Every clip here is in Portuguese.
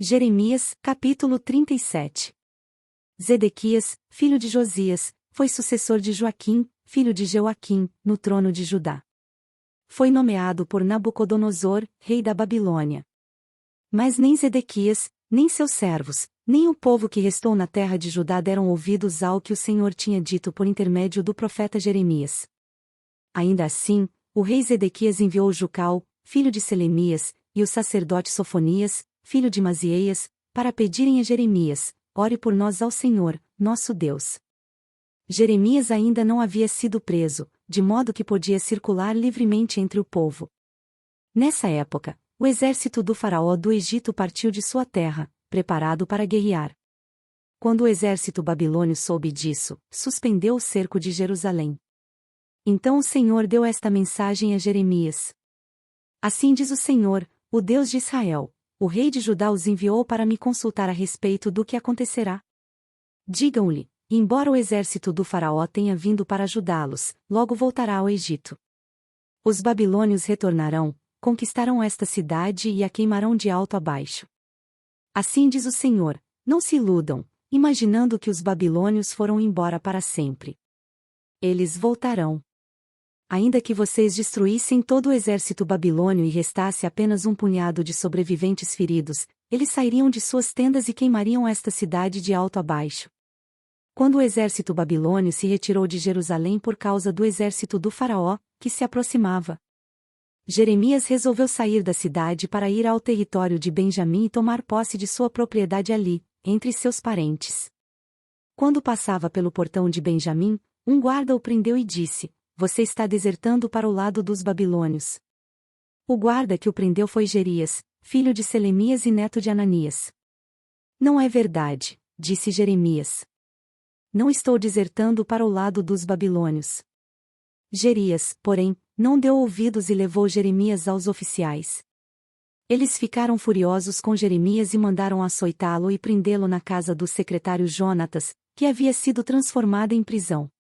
Jeremias, capítulo 37. Zedequias, filho de Josias, foi sucessor de Joaquim, filho de Jeoaquim, no trono de Judá. Foi nomeado por Nabucodonosor, rei da Babilônia. Mas nem Zedequias, nem seus servos, nem o povo que restou na terra de Judá deram ouvidos ao que o Senhor tinha dito por intermédio do profeta Jeremias. Ainda assim, o rei Zedequias enviou Jucal, filho de Selemias, e o sacerdote Sofonias, filho de Mazieias, para pedirem a Jeremias: ore por nós ao Senhor, nosso Deus. Jeremias ainda não havia sido preso, de modo que podia circular livremente entre o povo. Nessa época, o exército do faraó do Egito partiu de sua terra, preparado para guerrear. Quando o exército babilônio soube disso, suspendeu o cerco de Jerusalém. Então o Senhor deu esta mensagem a Jeremias: Assim diz o Senhor, o Deus de Israel: o rei de Judá os enviou para me consultar a respeito do que acontecerá. Digam-lhe: embora o exército do faraó tenha vindo para ajudá-los, logo voltará ao Egito. Os babilônios retornarão, conquistarão esta cidade e a queimarão de alto a baixo. Assim diz o Senhor: não se iludam, imaginando que os babilônios foram embora para sempre. Eles voltarão. Ainda que vocês destruíssem todo o exército babilônio e restasse apenas um punhado de sobreviventes feridos, eles sairiam de suas tendas e queimariam esta cidade de alto a baixo. Quando o exército babilônio se retirou de Jerusalém por causa do exército do faraó, que se aproximava, Jeremias resolveu sair da cidade para ir ao território de Benjamim e tomar posse de sua propriedade ali, entre seus parentes. Quando passava pelo portão de Benjamim, um guarda o prendeu e disse: você está desertando para o lado dos babilônios. O guarda que o prendeu foi Jerias, filho de Selemias e neto de Ananias. Não é verdade, disse Jeremias. Não estou desertando para o lado dos babilônios. Jerias, porém, não deu ouvidos e levou Jeremias aos oficiais. Eles ficaram furiosos com Jeremias e mandaram açoitá-lo e prendê-lo na casa do secretário Jonatas, que havia sido transformada em prisão.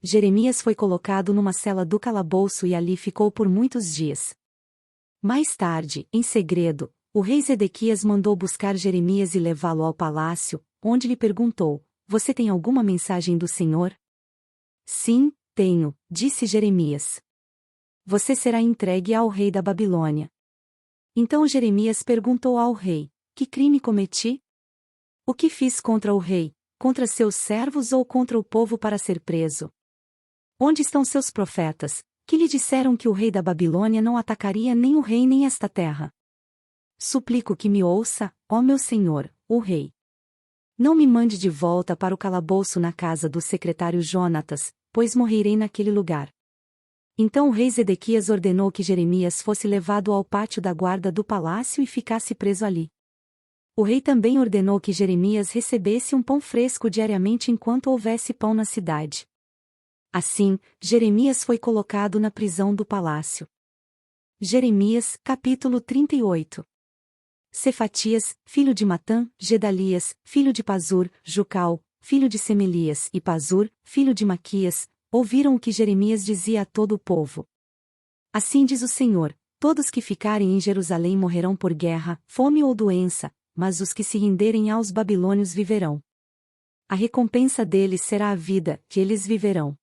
Jeremias foi colocado numa cela do calabouço e ali ficou por muitos dias. Mais tarde, em segredo, o rei Zedequias mandou buscar Jeremias e levá-lo ao palácio, onde lhe perguntou: você tem alguma mensagem do Senhor? Sim, tenho, disse Jeremias. Você será entregue ao rei da Babilônia. Então Jeremias perguntou ao rei: que crime cometi? O que fiz contra o rei, contra seus servos ou contra o povo para ser preso? Onde estão seus profetas, que lhe disseram que o rei da Babilônia não atacaria nem o rei nem esta terra? Suplico que me ouça, ó meu senhor, o rei. Não me mande de volta para o calabouço na casa do secretário Jonatas, pois morrerei naquele lugar. Então o rei Zedequias ordenou que Jeremias fosse levado ao pátio da guarda do palácio e ficasse preso ali. O rei também ordenou que Jeremias recebesse um pão fresco diariamente enquanto houvesse pão na cidade. Assim, Jeremias foi colocado na prisão do palácio. Jeremias, capítulo 38. Cefatias, filho de Matã, Gedalias, filho de Pazur, Jucal, filho de Semelias e Pazur, filho de Maquias, ouviram o que Jeremias dizia a todo o povo. Assim diz o Senhor: todos que ficarem em Jerusalém morrerão por guerra, fome ou doença, mas os que se renderem aos babilônios viverão. A recompensa deles será a vida, que eles viverão.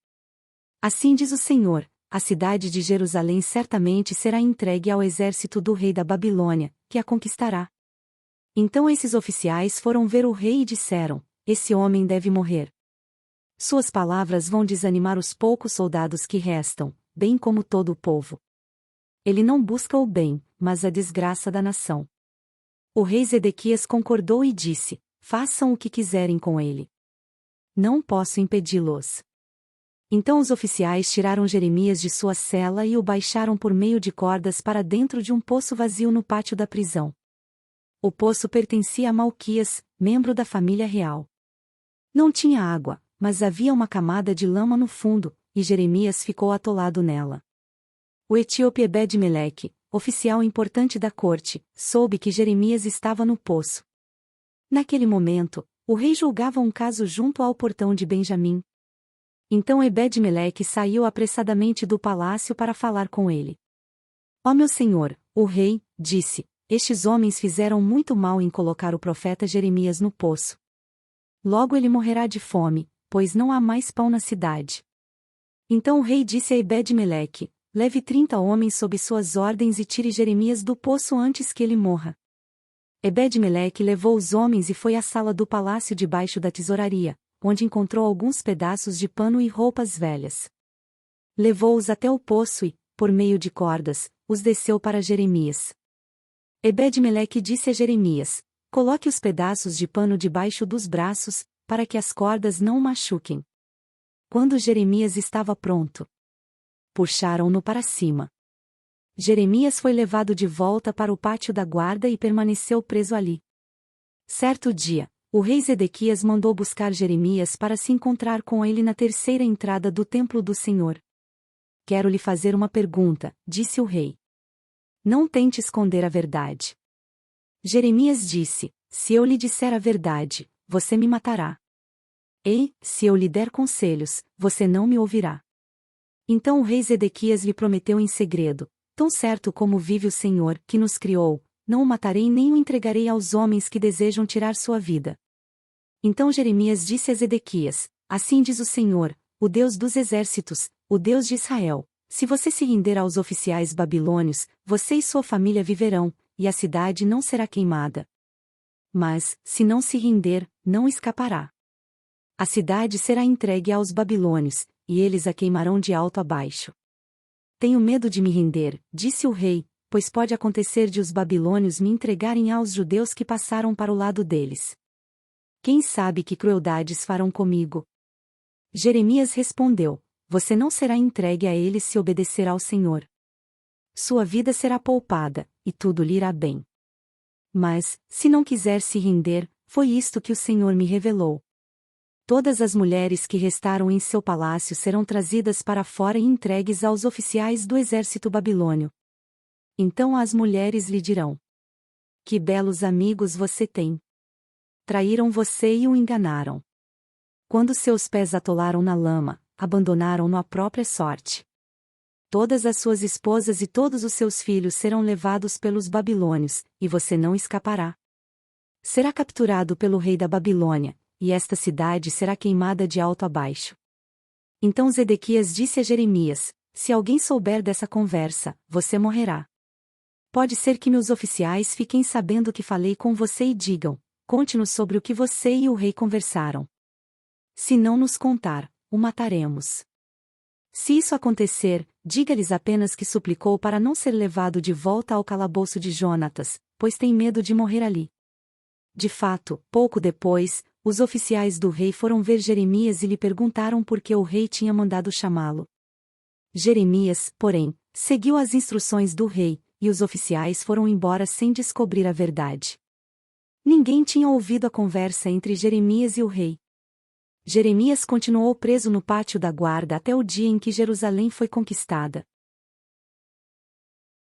Assim diz o Senhor: a cidade de Jerusalém certamente será entregue ao exército do rei da Babilônia, que a conquistará. Então esses oficiais foram ver o rei e disseram: esse homem deve morrer. Suas palavras vão desanimar os poucos soldados que restam, bem como todo o povo. Ele não busca o bem, mas a desgraça da nação. O rei Zedequias concordou e disse: façam o que quiserem com ele. Não posso impedi-los. Então os oficiais tiraram Jeremias de sua cela e o baixaram por meio de cordas para dentro de um poço vazio no pátio da prisão. O poço pertencia a Malquias, membro da família real. Não tinha água, mas havia uma camada de lama no fundo, e Jeremias ficou atolado nela. O etíope Ebed-Meleque, oficial importante da corte, soube que Jeremias estava no poço. Naquele momento, o rei julgava um caso junto ao portão de Benjamim. Então Ebed-Meleque saiu apressadamente do palácio para falar com ele. Ó meu senhor, o rei, disse, estes homens fizeram muito mal em colocar o profeta Jeremias no poço. Logo ele morrerá de fome, pois não há mais pão na cidade. Então o rei disse a Ebed-Meleque: leve 30 homens sob suas ordens e tire Jeremias do poço antes que ele morra. Ebed-Meleque levou os homens e foi à sala do palácio debaixo da tesouraria, onde encontrou alguns pedaços de pano e roupas velhas. Levou-os até o poço e, por meio de cordas, os desceu para Jeremias. Ebed-Meleque disse a Jeremias: coloque os pedaços de pano debaixo dos braços, para que as cordas não o machuquem. Quando Jeremias estava pronto, puxaram-no para cima. Jeremias foi levado de volta para o pátio da guarda e permaneceu preso ali. Certo dia, o rei Zedequias mandou buscar Jeremias para se encontrar com ele na terceira entrada do templo do Senhor. Quero lhe fazer uma pergunta, disse o rei. Não tente esconder a verdade. Jeremias disse: se eu lhe disser a verdade, você me matará. E, se eu lhe der conselhos, você não me ouvirá. Então o rei Zedequias lhe prometeu em segredo: tão certo como vive o Senhor, que nos criou, não o matarei nem o entregarei aos homens que desejam tirar sua vida. Então Jeremias disse a Zedequias: assim diz o Senhor, o Deus dos exércitos, o Deus de Israel: se você se render aos oficiais babilônios, você e sua família viverão, e a cidade não será queimada. Mas, se não se render, não escapará. A cidade será entregue aos babilônios, e eles a queimarão de alto a baixo. Tenho medo de me render, disse o rei, pois pode acontecer de os babilônios me entregarem aos judeus que passaram para o lado deles. Quem sabe que crueldades farão comigo? Jeremias respondeu: você não será entregue a eles se obedecer ao Senhor. Sua vida será poupada, e tudo lhe irá bem. Mas, se não quiser se render, foi isto que o Senhor me revelou. Todas as mulheres que restaram em seu palácio serão trazidas para fora e entregues aos oficiais do exército babilônio. Então as mulheres lhe dirão: que belos amigos você tem! Traíram você e o enganaram. Quando seus pés atolaram na lama, abandonaram-no à própria sorte. Todas as suas esposas e todos os seus filhos serão levados pelos babilônios, e você não escapará. Será capturado pelo rei da Babilônia, e esta cidade será queimada de alto a baixo. Então Zedequias disse a Jeremias: se alguém souber dessa conversa, você morrerá. Pode ser que meus oficiais fiquem sabendo que falei com você e digam: conte-nos sobre o que você e o rei conversaram. Se não nos contar, o mataremos. Se isso acontecer, diga-lhes apenas que suplicou para não ser levado de volta ao calabouço de Jonatas, pois tem medo de morrer ali. De fato, pouco depois, os oficiais do rei foram ver Jeremias e lhe perguntaram por que o rei tinha mandado chamá-lo. Jeremias, porém, seguiu as instruções do rei, e os oficiais foram embora sem descobrir a verdade. Ninguém tinha ouvido a conversa entre Jeremias e o rei. Jeremias continuou preso no pátio da guarda até o dia em que Jerusalém foi conquistada.